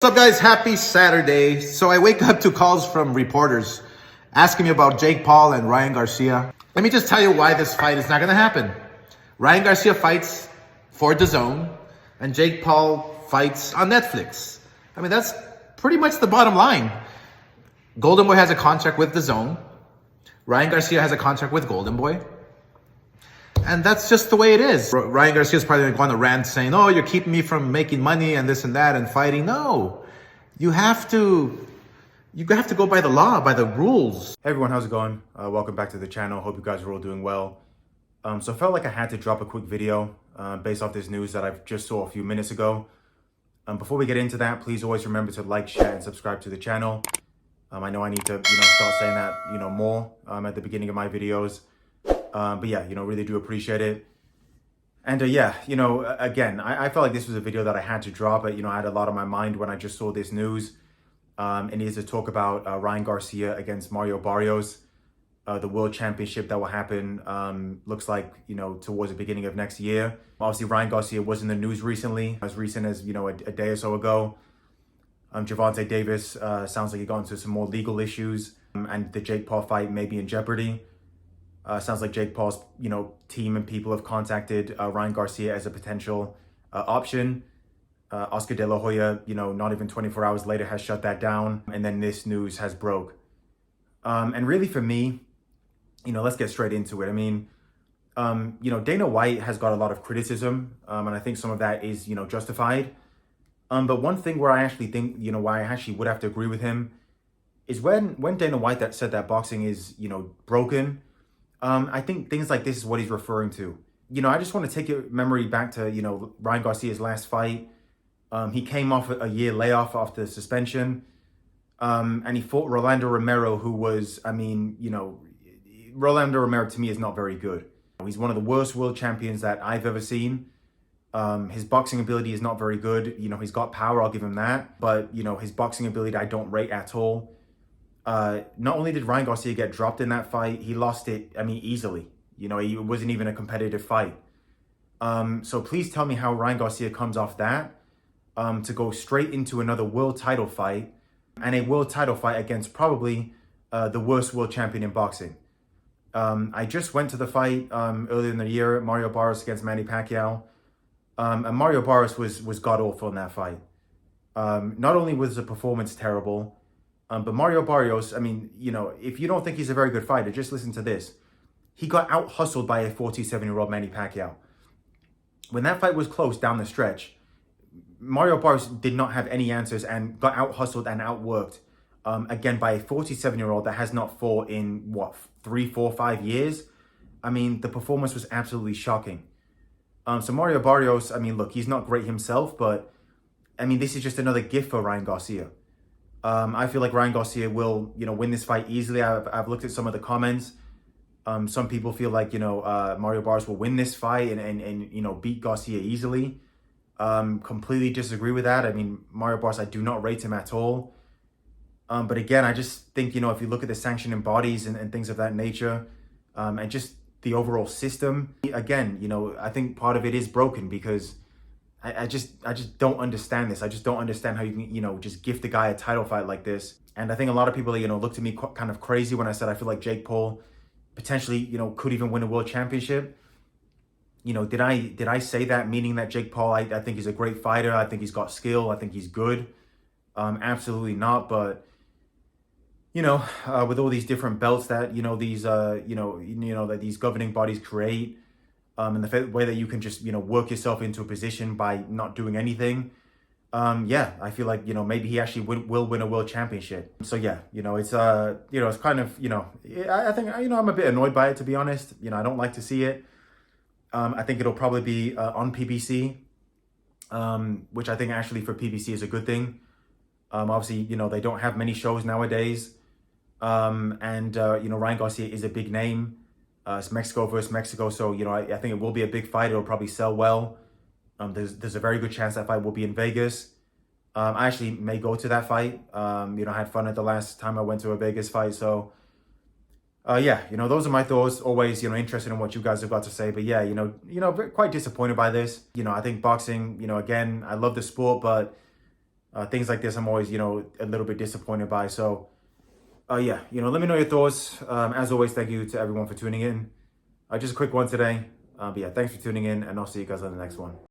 What's up, guys? Happy Saturday. So I wake up to calls from reporters asking me about Jake Paul and Ryan Garcia. Let me just tell you why this fight is not going to happen. Ryan Garcia fights for DAZN and Jake Paul fights on Netflix. I mean, that's pretty much the bottom line. Golden Boy has a contract with DAZN. Ryan Garcia has a contract with Golden Boy. And that's just the way it is. Ryan Garcia is probably going to go on a rant saying, oh, you're keeping me from making money and this and that and fighting. No, you have to go by the law, by the rules. Hey everyone, how's it going? Welcome back to the channel. Hope you guys are all doing well. So I felt like I had to drop a quick video based off this news that I've just saw a few minutes ago. Before we get into that, please always remember to like, share, and subscribe to the channel. I know I need to, start saying that, more at the beginning of my videos. But yeah, really do appreciate it. And again, I felt like this was a video that I had to drop. But, I had a lot on my mind when I just saw this news. It is to talk about Ryan Garcia against Mario Barrios, the World Championship that will happen, looks like, towards the beginning of next year. Obviously, Ryan Garcia was in the news recently, as recent as, a day or so ago. Gervonta Davis sounds like he got into some more legal issues, and the Jake Paul fight may be in jeopardy. Sounds like Jake Paul's, team and people have contacted Ryan Garcia as a potential option. Oscar De La Hoya, not even 24 hours later has shut that down. And then this news has broke. And really for me, let's get straight into it. I mean, Dana White has got a lot of criticism. And I think some of that is, justified. But one thing where I actually think, why I actually would have to agree with him is when Dana White said that boxing is, broken. I think things like this is what he's referring to. I just want to take your memory back to, Ryan Garcia's last fight. He came off a year layoff after suspension. And he fought Rolando Romero, who was, Rolando Romero to me is not very good. He's one of the worst world champions that I've ever seen. His boxing ability is not very good. He's got power, I'll give him that. But, his boxing ability I don't rate at all. Not only did Ryan Garcia get dropped in that fight, he lost it, easily. It wasn't even a competitive fight. So please tell me how Ryan Garcia comes off that to go straight into another world title fight, and a world title fight against probably the worst world champion in boxing. I just went to the fight earlier in the year, Mario Barrios against Manny Pacquiao. And Mario Barrios was god-awful in that fight. Not only was the performance terrible, but Mario Barrios, if you don't think he's a very good fighter, just listen to this. He got out-hustled by a 47-year-old Manny Pacquiao. When that fight was close down the stretch, Mario Barrios did not have any answers and got out-hustled and outworked, again, by a 47-year-old that has not fought in, 3, 4, 5 years? The performance was absolutely shocking. So Mario Barrios, look, he's not great himself, but, this is just another gift for Ryan Garcia. I feel like Ryan Garcia will, win this fight easily. I've looked at some of the comments. Some people feel like, Mario Barrios will win this fight and beat Garcia easily. Completely disagree with that. Mario Barrios, I do not rate him at all. But again, I just think, if you look at the sanctioning bodies and things of that nature, and just the overall system, again, I think part of it is broken because I just don't understand this. I just don't understand how you can, just gift a guy a title fight like this. And I think a lot of people, looked at me kind of crazy when I said I feel like Jake Paul potentially, could even win a world championship. Did I say that meaning that Jake Paul, I think he's a great fighter. I think he's got skill. I think he's good. Absolutely not. But, with all these different belts that, that these governing bodies create, and the way that you can just, work yourself into a position by not doing anything. I feel like, maybe he actually will win a world championship. So yeah, it's, it's kind of, I think, I'm a bit annoyed by it, to be honest. I don't like to see it. I think it'll probably be on PBC, which I think actually for PBC is a good thing. Obviously, they don't have many shows nowadays. Ryan Garcia is a big name. It's Mexico versus Mexico, so I think it will be a big fight. It'll probably sell well. There's a very good chance that fight will be in Vegas. I actually may go to that fight. I had fun at the last time I went to a Vegas fight. So, those are my thoughts. Always, interested in what you guys have got to say. But yeah, quite disappointed by this. I think boxing, again, I love the sport, but Things like this, I'm always, a little bit disappointed by. So, yeah, let me know your thoughts. As always, thank you to everyone for tuning in. Just a quick one today. But yeah, thanks for tuning in, and I'll see you guys on the next one.